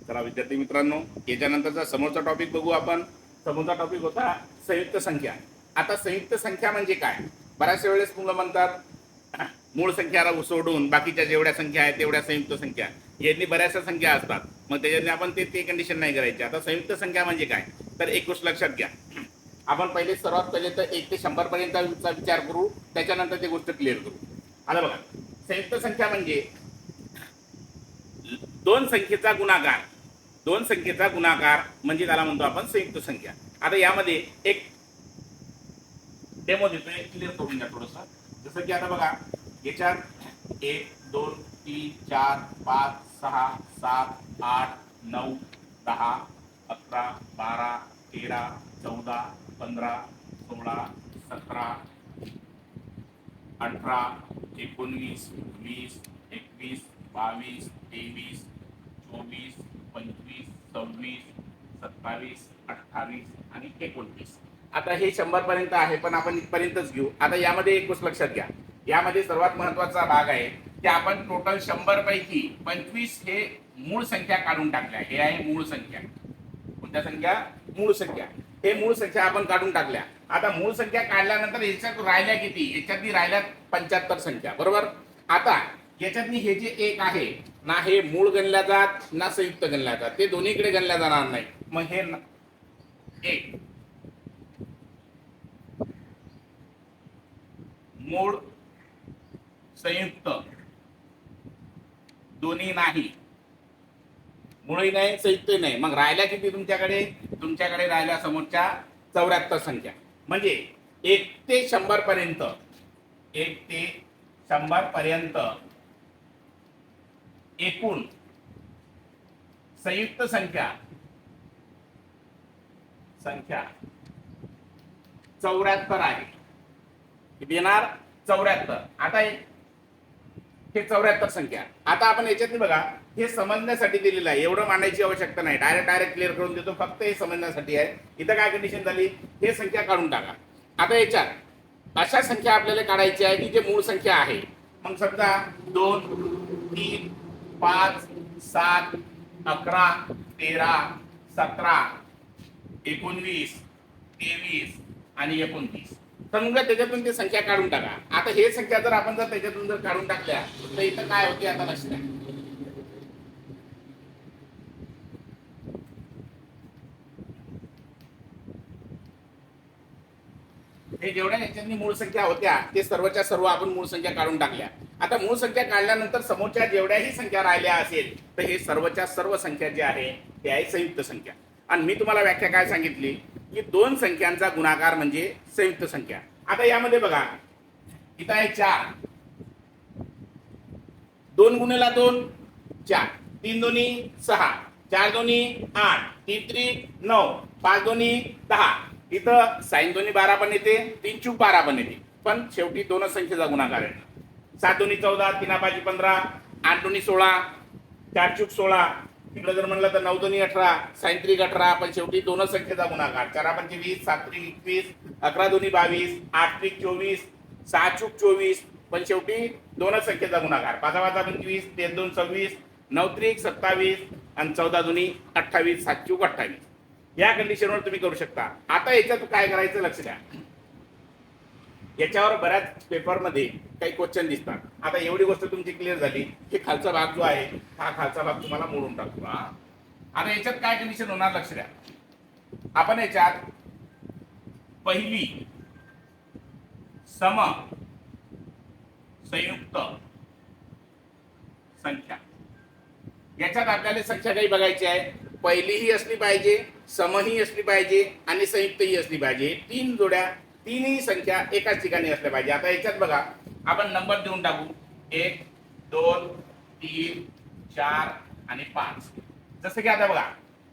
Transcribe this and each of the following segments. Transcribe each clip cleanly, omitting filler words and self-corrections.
चला विद्यार्थी मित्रांनो, याच्यानंतरचा समोरचा टॉपिक बघू आपण. समोरचा टॉपिक होता संयुक्त संख्या. आता संयुक्त संख्या म्हणजे काय? बऱ्याचशा वेळेस मुलं म्हणतात मूळ संख्याला सोडून बाकीच्या जेवढ्या संख्या आहेत तेवढ्या संयुक्त संख्या. यांनी बऱ्याचशा संख्या असतात, मग त्याच्याने आपण ते कंडिशन नाही करायची. आता संयुक्त संख्या म्हणजे काय, तर एक गोष्ट लक्षात घ्या. आपण पहिले सर्वात पहिले तर 1 ते 100 पर्यंतचा विचार करू, त्याच्यानंतर ती गोष्ट क्लिअर करू. आता बघा, संयुक्त संख्या म्हणजे दोन संख्येचा गुणाकार. दोन संख्येचा गुणाकार म्हणजे त्याला म्हणतो आपण संयुक्त संख्या. आता यामध्ये एक डेमो देतोय, क्लिअर करून घ्या थोडस. जसं की आता बघा, याच्यात 1 2 3 4 5 6 7 8 9 10 11 12 13 14 15 16 17 18 19 20 21 22 23 24 25 26 27 28 आणि 29. आता हे 100 पर्यंत आहे, पण आपण इथपर्यंतच घेऊ. आता यामध्ये एक गोष्ट लक्षात घ्या, यामध्ये सर्वात महत्वाचा भाग आहे की आपण टोटल 100 पैकी 25 हे मूळ संख्या काढून टाकल्या. हे आहे मूळ संख्या. कोणत्या संख्या? मूळ संख्या. हे मूळ संख्या आपण काढून टाकल्या. आता मूळ संख्या काढल्यानंतर याच्यात राहिल्या किती? याच्यातली राहिल्या 75 संख्या, बरोबर. आता याच्यातली हे जे एक आहे ना, हे मूळ गणल्या जात ना संयुक्त गणल्या जात, ते दोन्हीकडे गणल्या जाणार नाही. मग हे एक मूळ संयुक्त दोन्ही नाही, मूळही नाही संयुक्तही नाही. मग राहिल्या किती तुमच्याकडे? तुमच्याकडे राहिल्या समोरच्या 74 संख्या. म्हणजे 1 ते 100 पर्यंत, 1 ते 100 पर्यंत एकूण संयुक्त संख्या 74 आहे. किती येणार? 74. आता हे 74 संख्या. आता आपण याच्यातली बघा, हे समजण्यासाठी दिलेलं आहे, एवढं मांडायची आवश्यकता नाही. डायरेक्ट क्लिअर करून देतो, फक्त हे समजण्यासाठी आहे. इथं काय कंडिशन झाली, हे संख्या काढून टाका. आता याच्यात अशा संख्या आपल्याला काढायची आहे की जे मूळ संख्या आहे. मग समजा 2 3 5 7 11 13 17 19 23 आणि 29. समजा त्याच्यातून ते संख्या काढून टाका. आता हे संख्या जर आपण त्याच्यातून काढून टाकल्या तर इथं काय होते आता लक्ष द्या. हे जेवढ्या याच्यातनी मूळ संख्या होत्या ते सर्वच्या सर्व आपण मूळ संख्या काढून टाकल्या. आता मूळ संख्या काढल्यानंतर समोरच्या जेवढ्याही संख्या राहिल्या असेल तर हे सर्वच्या सर्व संख्या जे आहे ते आहे संयुक्त संख्या. आणि मी तुम्हाला व्याख्या काय सांगितली की दोन संख्यांचा गुणाकार म्हणजे संयुक्त संख्या. आता यामध्ये बघा, इथं आहे 4, 2 गुणिला 2 4, 3 दोन्ही 6, 4 दोन्ही 8, 3 त्रिक 9, 5 दोन्ही 10. इथं साइन दोन्ही 12 पण येते, 3 चूक 12 पण येते, पण शेवटी दोनच संख्येचा गुणाकार आहे. 7 दोन्ही 14, 3 5 15, 8 दोन्ही 16, 4 चूक 16. इकडे जर म्हणलं तर 9 दोन्ही 18, साइन त्रिक 18, पण शेवटी दोनच संख्येचा गुणाकार. 4 पंचे 20, 7 त्रिक 21, 11 दोन्ही 22, 8 त्रिक 24, 6 चूक 24, पण शेवटी दोनच संख्येचा गुणाकार. 5 5 25, 3 2 26, 9 त्रिक 27 आणि 14 दोन्ही 28, 7 चूक 28. या कंडिशनवर तुम्ही करू शकता. आता याच्यात काय करायचं लक्ष द्या. याच्यावर बऱ्याच पेपरमध्ये काही क्वेश्चन दिसतात. आता एवढी गोष्ट तुमची क्लिअर झाली की खालचा भाग जो आहे हा खालचा भाग तुम्हाला मोडून टाकतो. आता याच्यात काय कंडिशन होणार लक्ष द्या. आपण याच्यात पहिली सम संयुक्त संख्या, याच्यात आपल्याला संख्या काही बघायची आहे. पहिलीही असली पाहिजे, समही असली पाहिजे आणि संयुक्तही असली पाहिजे. 3 जोड्या, तीनही संख्या एकाच ठिकाणी असल्या पाहिजे. आता याच्यात बघा, आपण नंबर देऊन टाकू 1 2 3 4 आणि 5. जसं की आता बघा,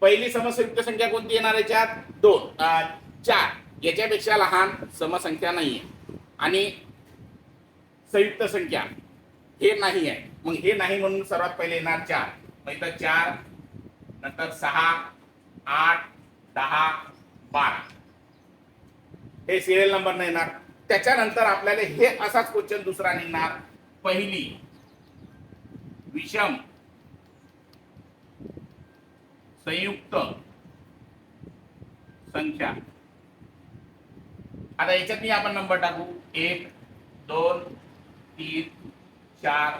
पहिली समसंयुक्त संख्या कोणती येणार याच्यात? 2 4. याच्यापेक्षा लहान समसंख्या नाहीये आणि संयुक्त संख्या हे नाही आहे. मग हे नाही म्हणून सर्वात पहिले येणार 4. मग इथं 4, नंतर 6 8 10 12 हे सिरियल नंबर नाही येणार. त्याच्यानंतर आपल्याला हे असाच क्वेश्चन दुसरा निघणार. पहिली विषम संयुक्त संख्या. आता याच्यातनी आपण नंबर टाकू 1 2 3 4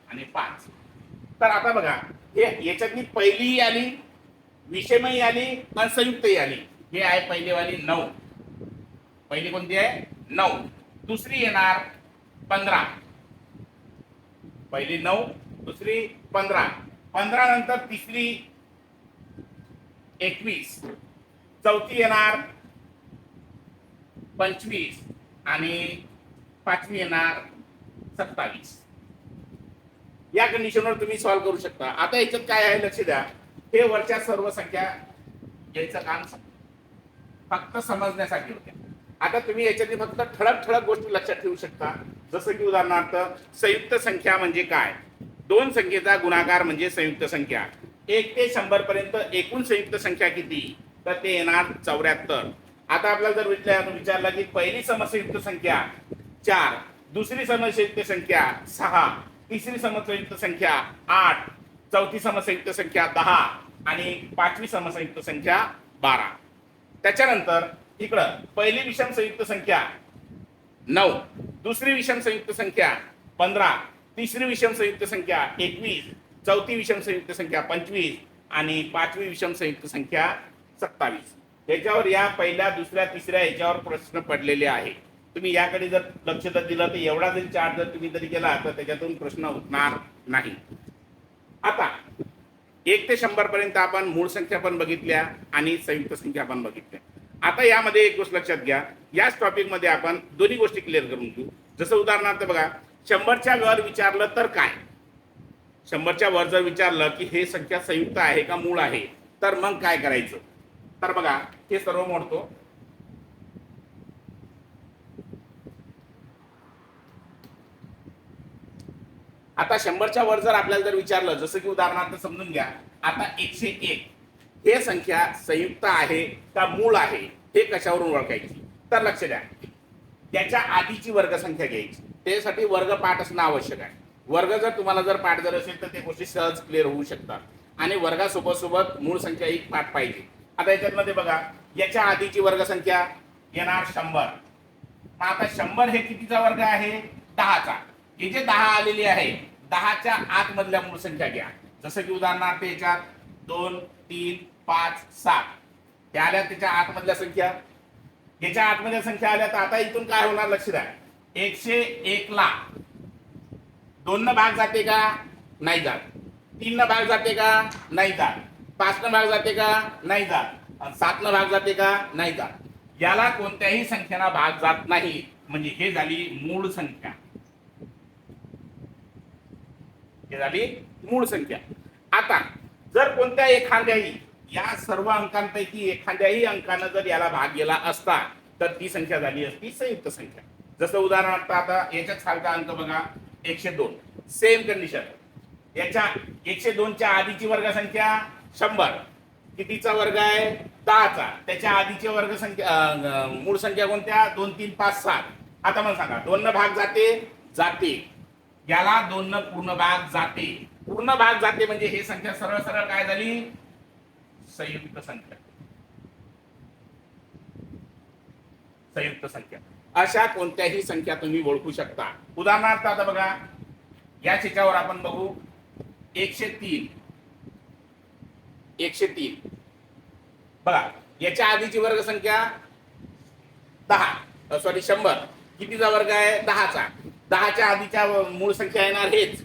आणि 5. तर आता बघा हे याच्यातनी पहिली आली, विषमही आली आणि संयुक्तही आली. हे आहे पहिलीवाली 9. पहिली कोणती आहे 9. दुसरी येणार 15. पहिली 9, दुसरी 15. 15 नंतर तिसरी 21, चौथी येणार 25 आणि पाचवी येणार 27. या कंडिशनवर तुम्ही सॉल्व्ह करू शकता. आता याच्यात काय आहे लक्ष द्या. हे वरच्या सर्व संख्या याचं काम फक्त समजण्यासाठी होत्या. आता तुम्ही याच्यातली फक्त ठळक ठळक गोष्टी लक्षात ठेवू शकता. जसं की उदाहरणार्थ संयुक्त संख्या म्हणजे काय, दोन संख्येचा गुणाकार म्हणजे संयुक्त संख्या. 1 ते 100 पर्यंत एकूण संयुक्त संख्या किती, तर ते येणार 74. आता आपल्याला जर विचारलं की पहिली समसंयुक्त संख्या 4, दुसरी समसंयुक्त संख्या 6, तिसरी समसंयुक्त संख्या 8, चौथी समसंयुक्त संख्या 10 आणि पाचवी समसंयुक्त संख्या 12. त्याच्यानंतर इकडं पहिली विषम संयुक्त संख्या 9, दुसरी विषम संयुक्त संख्या 15, तिसरी विषम संयुक्त संख्या 21, चौथी विषम संयुक्त संख्या 25 आणि पाचवी विषम संयुक्त संख्या 27. याच्यावर या पहिल्या दुसऱ्या तिसऱ्या याच्यावर प्रश्न पडलेले आहे. तुम्ही याकडे जर लक्ष जर दिलं तर एवढा जरी चार्ट जर तुम्ही जरी केला तर त्याच्यातून प्रश्न उठणार नाही. आता 1 ते 100 पर्यंत आपण मूळ संख्या पण बघितल्या आणि संयुक्त संख्या पण बघितल्या. आता यामध्ये एक गोष्ट लक्षात घ्या, याच टॉपिक मध्ये आपण दोन्ही गोष्टी क्लिअर करून घेऊ. जसं उदाहरणार्थ बघा 100च्या वर विचारलं तर काय, 100च्या वर जर विचारलं की हे संख्या संयुक्त आहे का मूळ आहे, तर मग काय करायचं. तर बघा हे सर्व मोडतो. आता 100च्या वर जर आपल्याला जर विचारलं, जसं की उदाहरणार्थ समजून घ्या, आता 101 हे संख्या संयुक्त आहे का मूळ आहे हे कशावरून ओळखायची. तर लक्ष द्या, त्याच्या आधीची वर्गसंख्या घ्यायची. त्यासाठी वर्ग पाठ असणं आवश्यक आहे. वर्ग जर तुम्हाला जर पाठ जर असेल तर ते गोष्टी सहज क्लिअर होऊ शकतात. आणि वर्गासोबत सोबत मूळ संख्या ही पाठ पाहिजे. आता याच्यामध्ये बघा याच्या आधीची वर्गसंख्या येणार 100. आता 100 हे कितीचा वर्ग आहे 10चा. हे जे 10 आलेली आहे 10च्या आत मधल्या मूळ संख्या घ्या. जसं की उदाहरणार्थ याच्यात 2 3 5 7 हे आल्या त्याच्या आतमधल्या संख्या. याच्या आतमधल्या संख्या आल्या तर आता इथून काय होणार लक्ष द्या. 101 ला 2 न भाग जाते का नाही जात, 3 न भाग जाते का नाही जात, 5 न भाग जाते का नाही जात, 7 न भाग जाते का नाही जात. याला कोणत्याही संख्येला भाग जात नाही म्हणजे हे झाली मूळ संख्या. हे झाली मूळ संख्या. आता जर कोणत्या एखाद्याही या सर्व अंकांपैकी एखाद्याही अंकानं जर याला भाग गेला असता तर ती संख्या झाली असती संयुक्त संख्या. जसं उदाहरणार्थ आता याच्यात सारखा अंक बघा 102. Same condition. याच्या 102च्या आधीची वर्गसंख्या 100. कितीचा वर्ग आहे 10चा. त्याच्या आधीची वर्गसंख्या मूळ संख्या कोणत्या 2 3 5 7. आता मला सांगा 2 न भाग जाते जाते, याला 2 न पूर्ण भाग जाते. पूर्ण भाग जाते म्हणजे ही संख्या सरळ सरळ काय झाली संयुक्त संख्या. संयुक्त संख्या. अशा कोणत्याही संख्या तुम्ही ओळखू शकता. उदाहरणार्थ आता बघा या चित्रावर आपण बघू 103. 103 बघा याच्या आधीची वर्गसंख्या 10 सॉरी 100. कितीचा वर्ग आहे 10चा. 10च्या आधीच्या मूळ संख्या येणार हेच.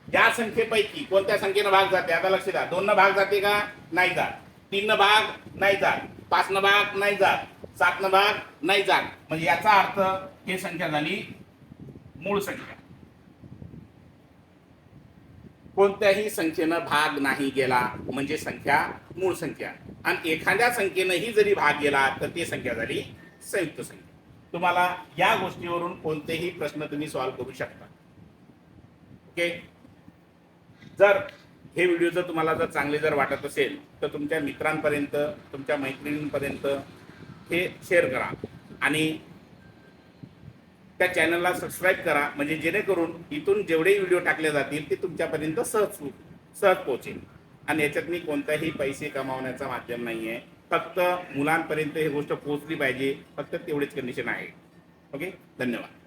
या संख्येपैकी कोणत्या संख्येनं भाग जाते आता लक्ष द्या. 2 न भाग जाते का नाही जात, 3 न भाग नाही जात, 5 न भाग नाही जात, 7 न भाग नाही जात. म्हणजे याचा अर्थ ही संख्या झाली मूळ संख्या. कोणत्याही संख्येनं भाग नाही गेला म्हणजे संख्या मूळ संख्या. आणि एखाद्या संख्येनंही जरी भाग गेला तर ती संख्या झाली संयुक्त संख्या. तुम्हाला या गोष्टीवरून कोणतेही प्रश्न तुम्ही सॉल्व्ह करू शकता. ओके. जर हे व्हिडिओ जर तुम्हाला जर चांगले जर वाटत असेल तर तुमच्या मित्रांपर्यंत तुमच्या मैत्रिणींपर्यंत हे शेअर करा आणि त्या चॅनलला सबस्क्राईब करा म्हणजे जेणेकरून इथून जेवढे व्हिडिओ टाकले जातील ते तुमच्यापर्यंत सहज पोहोचेल. आणि याच्यात मी कोणताही पैसे कमावण्याचा माध्यम नाही आहे. फक्त मुलांपर्यंत ही गोष्ट पोहोचली पाहिजे, फक्त तेवढीच कंडिशन आहे. ओके, धन्यवाद.